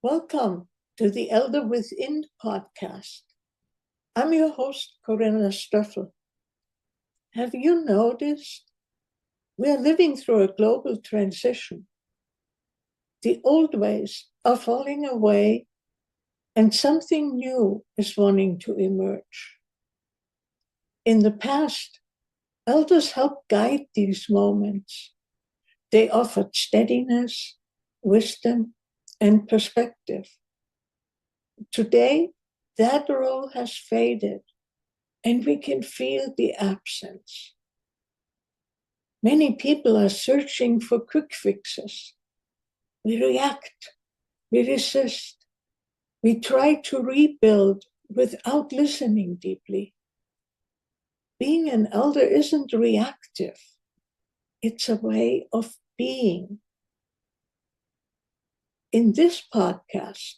Welcome to the Elder Within podcast. I'm your host, Corinna Stoffel. Have you noticed we are living through a global transition? The old ways are falling away and something new is wanting to emerge. In the past, elders helped guide these moments. They offered steadiness, wisdom, and perspective. Today, that role has faded, and we can feel the absence. Many people are searching for quick fixes. We react, we resist, we try to rebuild without listening deeply. Being an elder isn't reactive, it's a way of being. In this podcast,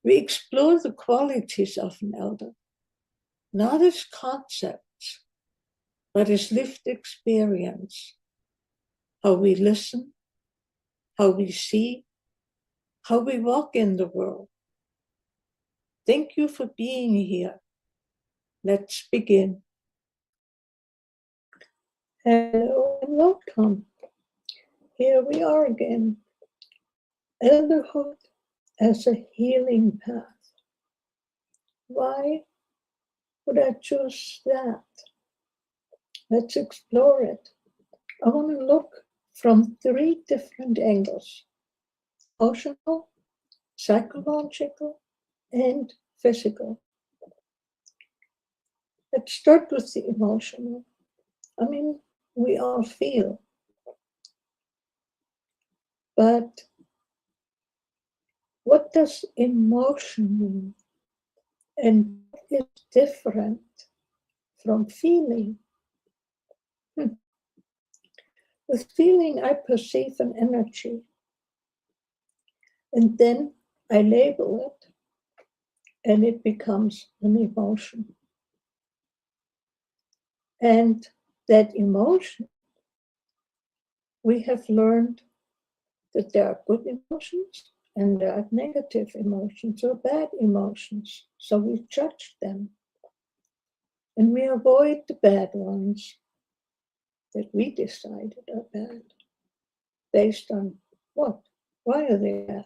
we explore the qualities of an elder, not as concepts, but as lived experience. How we listen, how we see, how we walk in the world. Thank you for being here. Let's begin. Hello and welcome. Here we are again. Elderhood as a healing path. Why would I choose that? Let's explore it. I want to look from 3 different angles: emotional, psychological, and physical. Let's start with the emotional. We all feel. But what does emotion mean? And what is different from feeling? With feeling, I perceive an energy. And then I label it, and it becomes an emotion. And that emotion, we have learned that there are good emotions and there are negative emotions or bad emotions. So we judge them. And we avoid the bad ones that we decided are bad. Based on what? Why are they bad?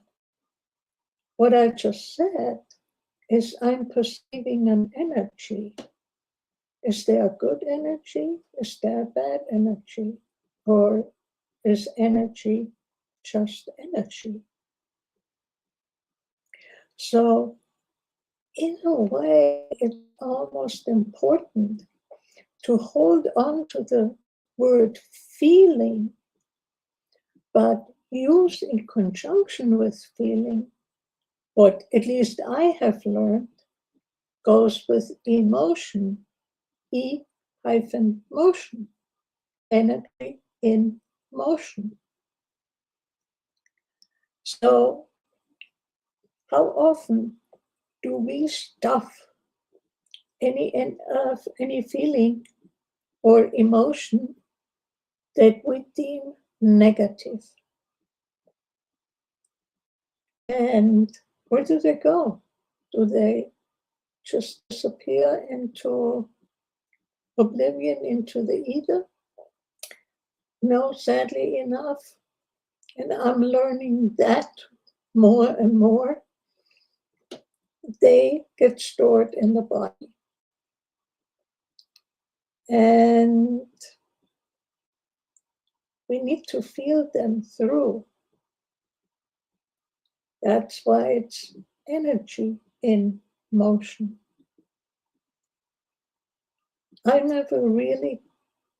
What I just said is I'm perceiving an energy. Is there a good energy? Is there a bad energy? Or is energy just energy? So, in a way, it's almost important to hold on to the word feeling, but use in conjunction with feeling what at least I have learned goes with emotion, E-motion, energy in motion. So, how often do we stuff any feeling or emotion that we deem negative? And where do they go? Do they just disappear into oblivion, into the ether? No, sadly enough. And I'm learning that more and more. They get stored in the body. And we need to feel them through. That's why it's energy in motion. I never really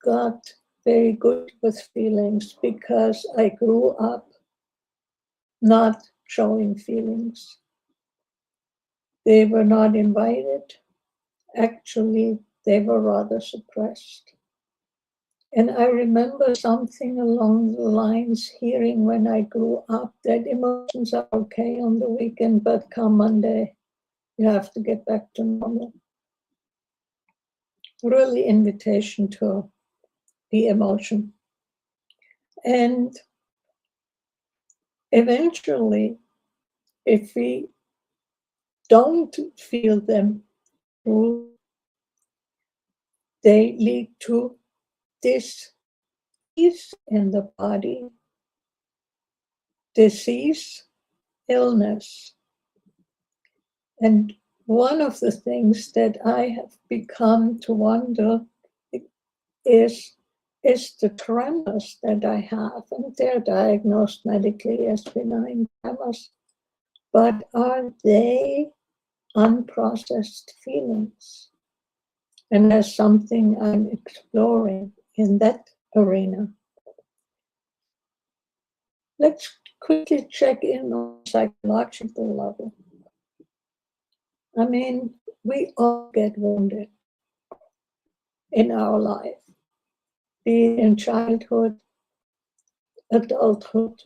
got very good with feelings because I grew up not showing feelings. They were not invited. Actually, they were rather suppressed. And I remember something along the lines hearing when I grew up that emotions are okay on the weekend, but come Monday, you have to get back to normal. Really invitation to the emotion. And eventually, if we don't feel them through, they lead to dis-ease in the body, disease, illness. And one of the things that I have become to wonder is the tremors that I have, and they're diagnosed medically as benign tremors, but are they unprocessed feelings? And that's something I'm exploring in that arena. Let's quickly check in on psychological level. I mean, we all get wounded in our life, be it in childhood, adulthood.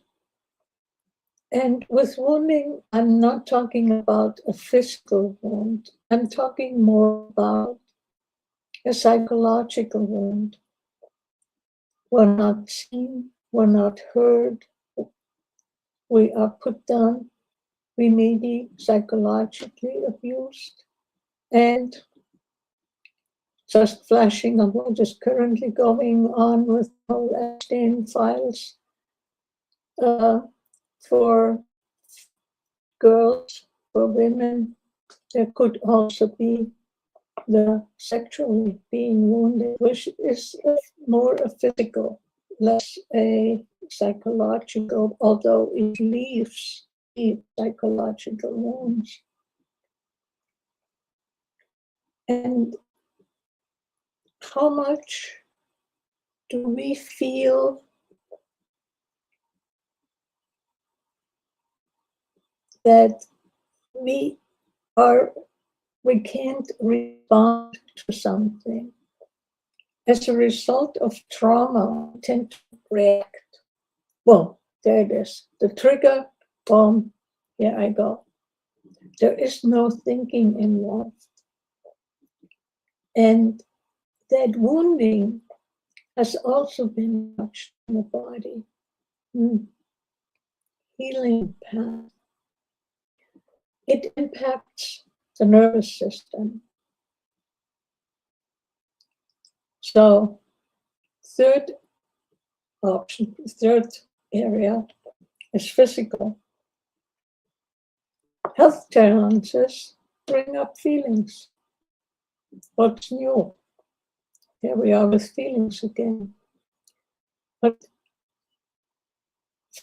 And with wounding, I'm not talking about a physical wound. I'm talking more about a psychological wound. We're not seen, we're not heard, we are put down, we may be psychologically abused. And just flashing on what is currently going on with all Epstein files for girls, for women, there could also be the sexually being wounded, which is more a physical, less a psychological, although it leaves deep psychological wounds. And how much do we feel that we can't respond to something? As a result of trauma, we tend to react. Well, there it is. The trigger, boom, here I go. There is no thinking involved. And that wounding has also been touched in the body. Healing path. It impacts the nervous system. So, third area is physical. Health challenges bring up feelings. What's new? Here we are with feelings again. But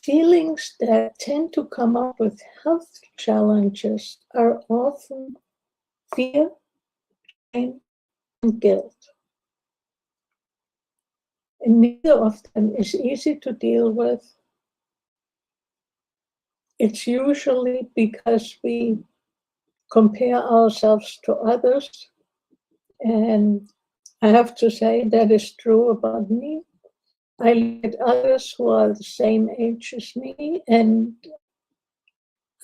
feelings that tend to come up with health challenges are often fear, shame, and guilt. And neither of them is easy to deal with. It's usually because we compare ourselves to others. And I have to say that is true about me. I look at others who are the same age as me, and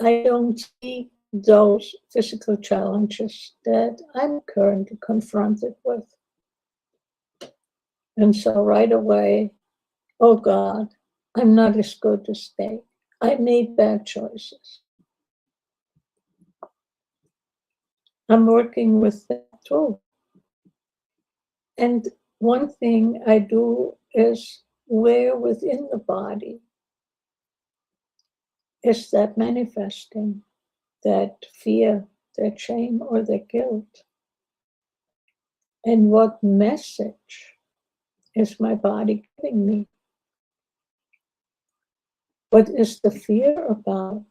I don't see those physical challenges that I'm currently confronted with. And so right away, oh God, I'm not as good as they. I made bad choices. I'm working with that too. And one thing I do is where within the body is that manifesting, that fear, that shame, or that guilt? And what message is my body giving me? What is the fear about?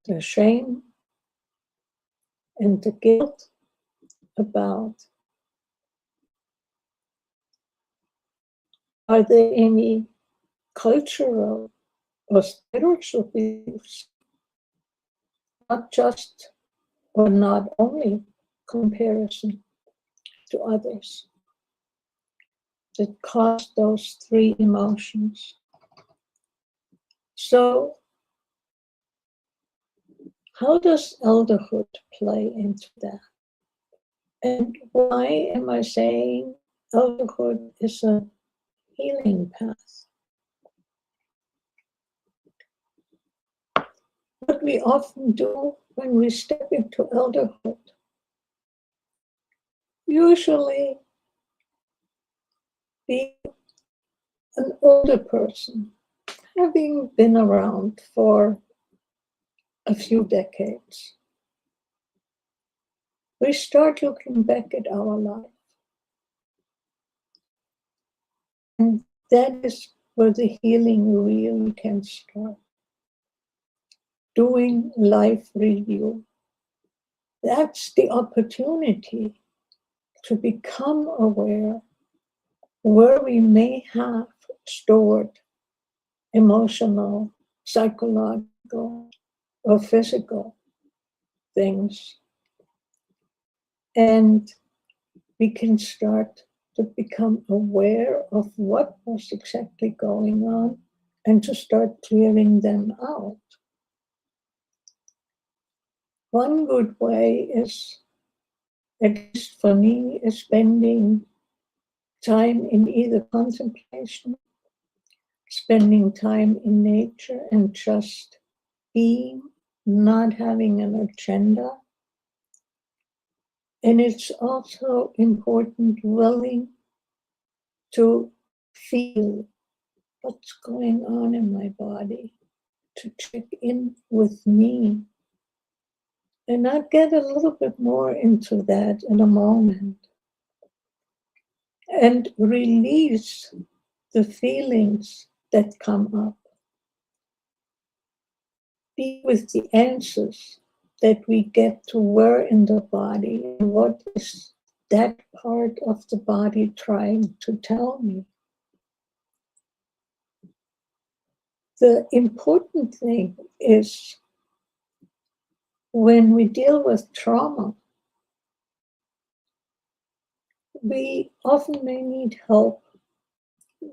The shame and the guilt about? Are there any cultural or spiritual beliefs? Not just or not only comparison to others that cause those three emotions. So, how does elderhood play into that? And why am I saying elderhood is a healing path? what we often do when we step into elderhood. Usually, being an older person, having been around for a few decades, we start looking back at our life. And that is where the healing really can start. Doing life review. That's the opportunity to become aware where we may have stored emotional, psychological, or physical things. And we can start to become aware of what was exactly going on and to start clearing them out. One good way is, at least for me, is spending time in either contemplation, spending time in nature and just being, not having an agenda. And it's also important willing to feel what's going on in my body, to check in with me. And I'll get a little bit more into that in a moment. And release the feelings that come up. Be with the answers that we get to where in the body and what is that part of the body trying to tell me. The important thing is when we deal with trauma, we often may need help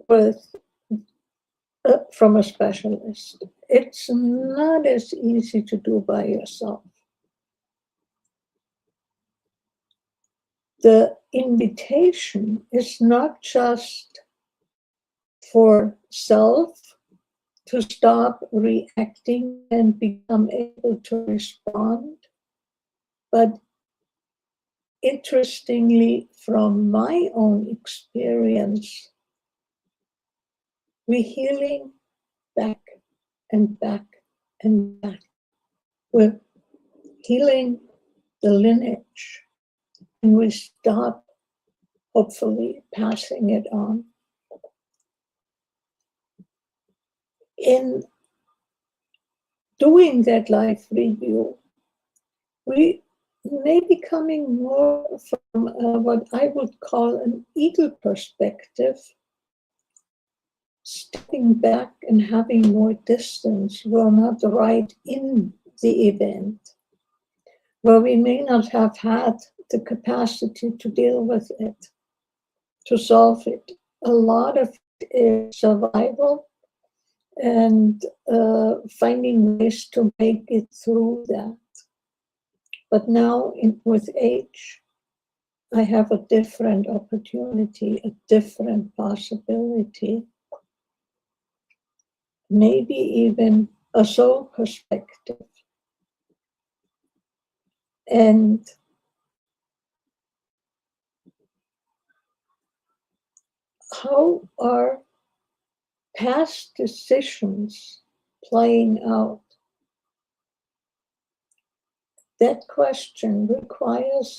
with from a specialist. It's not as easy to do by yourself. The invitation is not just for self to stop reacting and become able to respond, but interestingly, from my own experience, we're healing back and back and back. We're healing the lineage, and we stop, hopefully, passing it on. In doing that life review, we may be coming more from what I would call an eagle perspective, stepping back and having more distance. We're not right in the event, where we may not have had the capacity to deal with it, to solve it. A lot of it is survival and finding ways to make it through that. But now, with age, I have a different opportunity, a different possibility, maybe even a soul perspective. And how are past decisions playing out? That question requires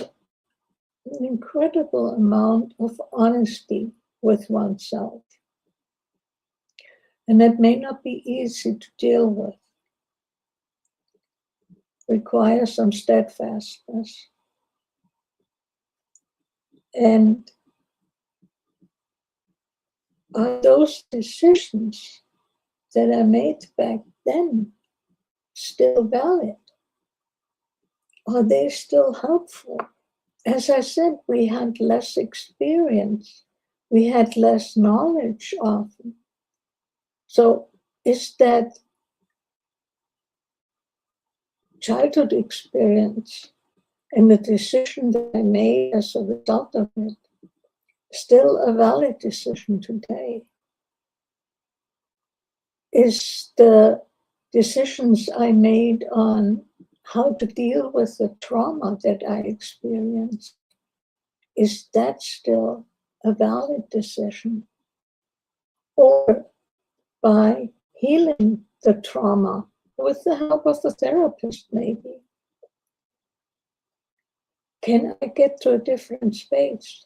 an incredible amount of honesty with oneself. And that may not be easy to deal with. Requires some steadfastness. And are those decisions that I made back then still valid? Are they still helpful? As I said, we had less experience. We had less knowledge often. So is that childhood experience and the decision that I made as a result of it still a valid decision today? Is the decisions I made on how to deal with the trauma that I experienced, is that still a valid decision? Or by healing the trauma with the help of the therapist, maybe, can I get to a different space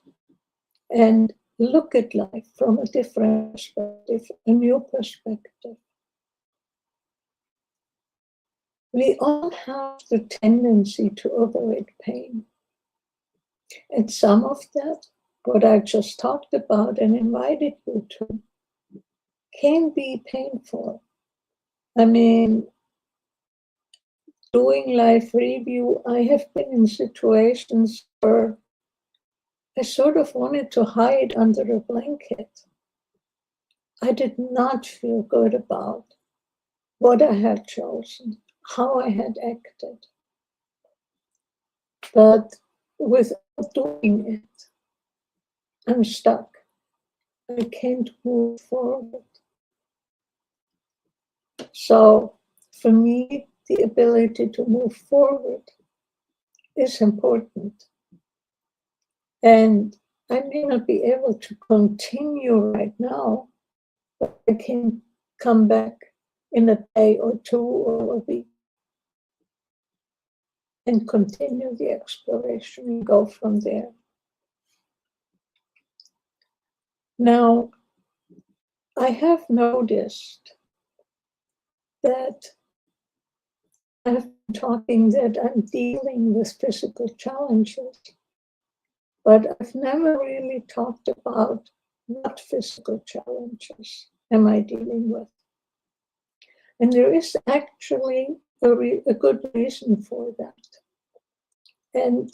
and look at life from a different perspective, a new perspective? We all have the tendency to avoid pain. And some of that, what I just talked about and invited you to, can be painful. I mean, doing life review, I have been in situations where I sort of wanted to hide under a blanket. I did not feel good about what I had chosen, how I had acted. But without doing it, I'm stuck. I can't move forward. So for me, the ability to move forward is important. And I may not be able to continue right now, but I can come back in a day or two or a week and continue the exploration and go from there. Now, I have noticed that I've been talking that I'm dealing with physical challenges, but I've never really talked about what physical challenges am I dealing with. And there is actually a good reason for that. And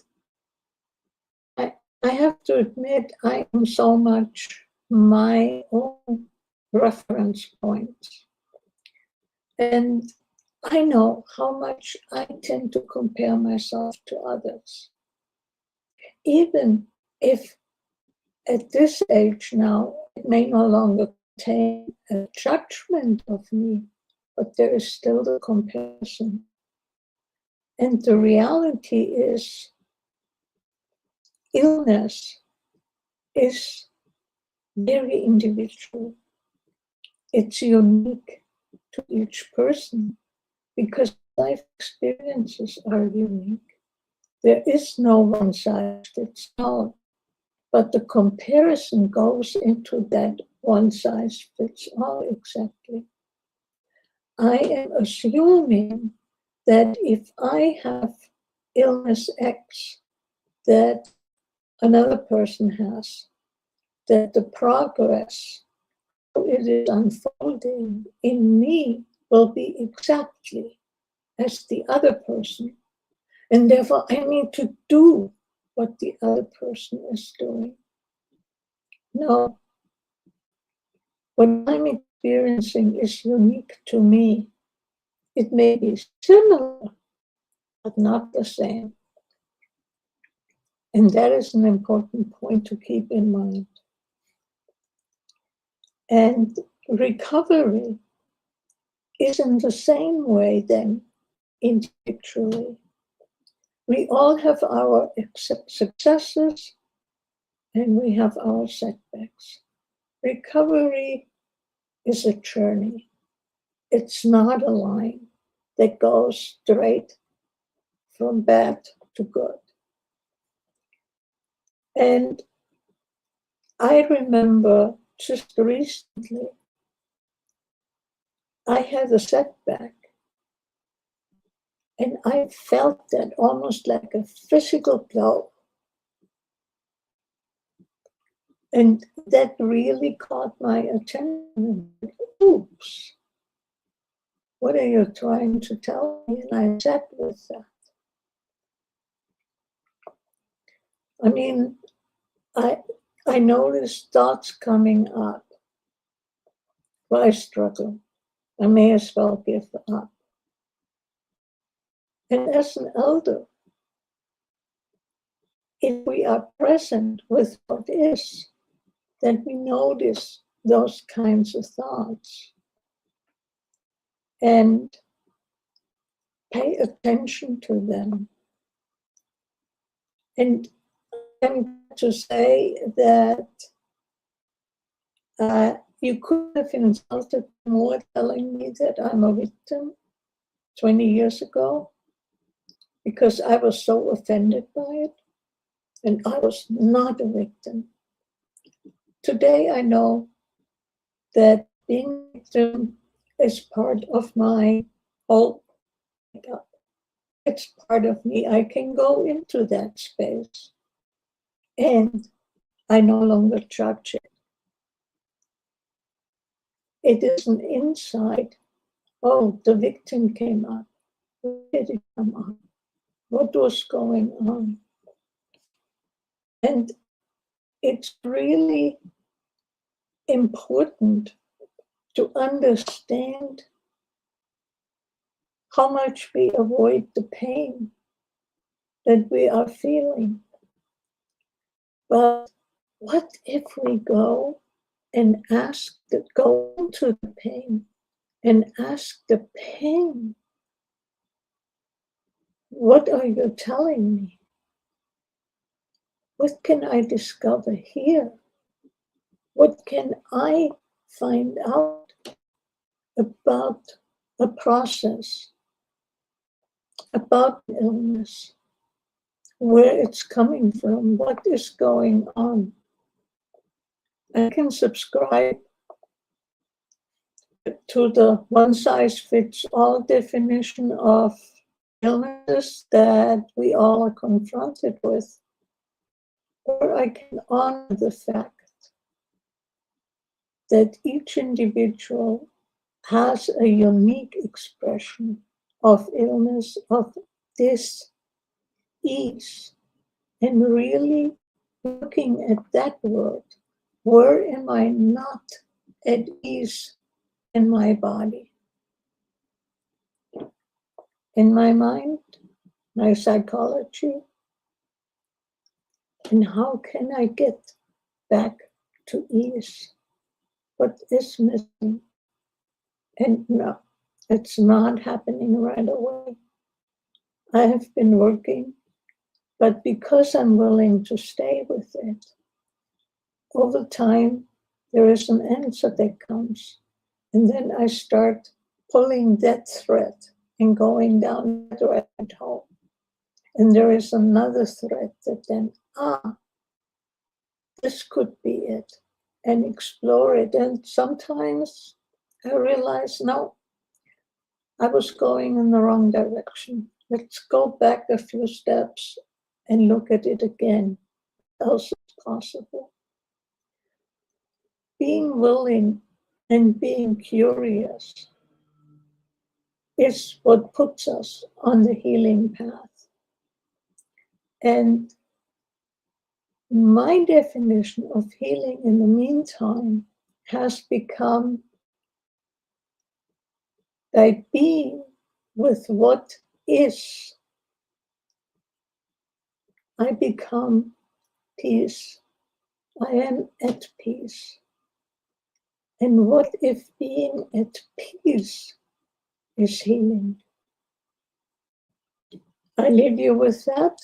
I have to admit, I am so much my own reference point. And I know how much I tend to compare myself to others. Even if at this age now, it may no longer contain a judgment of me, but there is still the comparison. And the reality is, illness is very individual. It's unique to each person because life experiences are unique. There is no one size fits all, but the comparison goes into that one size fits all exactly. I am assuming that if I have illness X that another person has, that the progress, how it is unfolding in me, will be exactly as the other person. And therefore, I need to do what the other person is doing. No, what I'm experiencing is unique to me. It may be similar, but not the same. And that is an important point to keep in mind. And recovery is in the same way then, individually. We all have our successes and we have our setbacks. Recovery is a journey. It's not a line that goes straight from bad to good. And I remember just recently, I had a setback and I felt that almost like a physical blow. And that really caught my attention. Oops, what are you trying to tell me? And I sat with that. I mean, I noticed thoughts coming up. Why struggle? I may as well give up. And as an elder, if we are present with what is, then we notice those kinds of thoughts. and pay attention to them. And I'm to say that you could have insulted more telling me that I'm a victim 20 years ago, because I was so offended by it, and I was not a victim. Today I know that being a victim is part of my whole makeup. It's part of me. I can go into that space, and I no longer judge it. It is an insight. Oh, the victim came up. Where did it come up? What was going on? And it's really important to understand how much we avoid the pain that we are feeling. But what if we go and go into the pain and ask the pain, what are you telling me? What can I discover here? What can I find out about a process, about illness, where it's coming from, what is going on? I can subscribe to the one-size-fits-all definition of illnesses that we all are confronted with, or I can honor the fact that each individual has a unique expression of illness, of dis-ease, and really looking at that word. Where am I not at ease in my body? In my mind, my psychology, and how can I get back to ease? What is missing? And no, it's not happening right away. I have been working, but because I'm willing to stay with it, over time, there is an answer that comes. And then I start pulling that thread and going down that rabbit hole. And there is another thread that then, this could be it, and explore it. And sometimes I realize, no, I was going in the wrong direction. Let's go back a few steps and look at it again. What else is possible? Being willing and being curious is what puts us on the healing path. And my definition of healing in the meantime has become by being with what is, I become peace. I am at peace. And what if being at peace is healing? I leave you with that.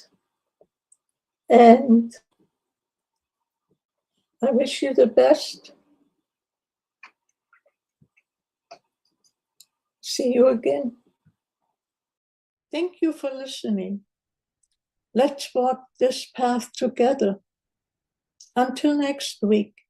And I wish you the best. See you again. Thank you for listening. Let's walk this path together. Until next week.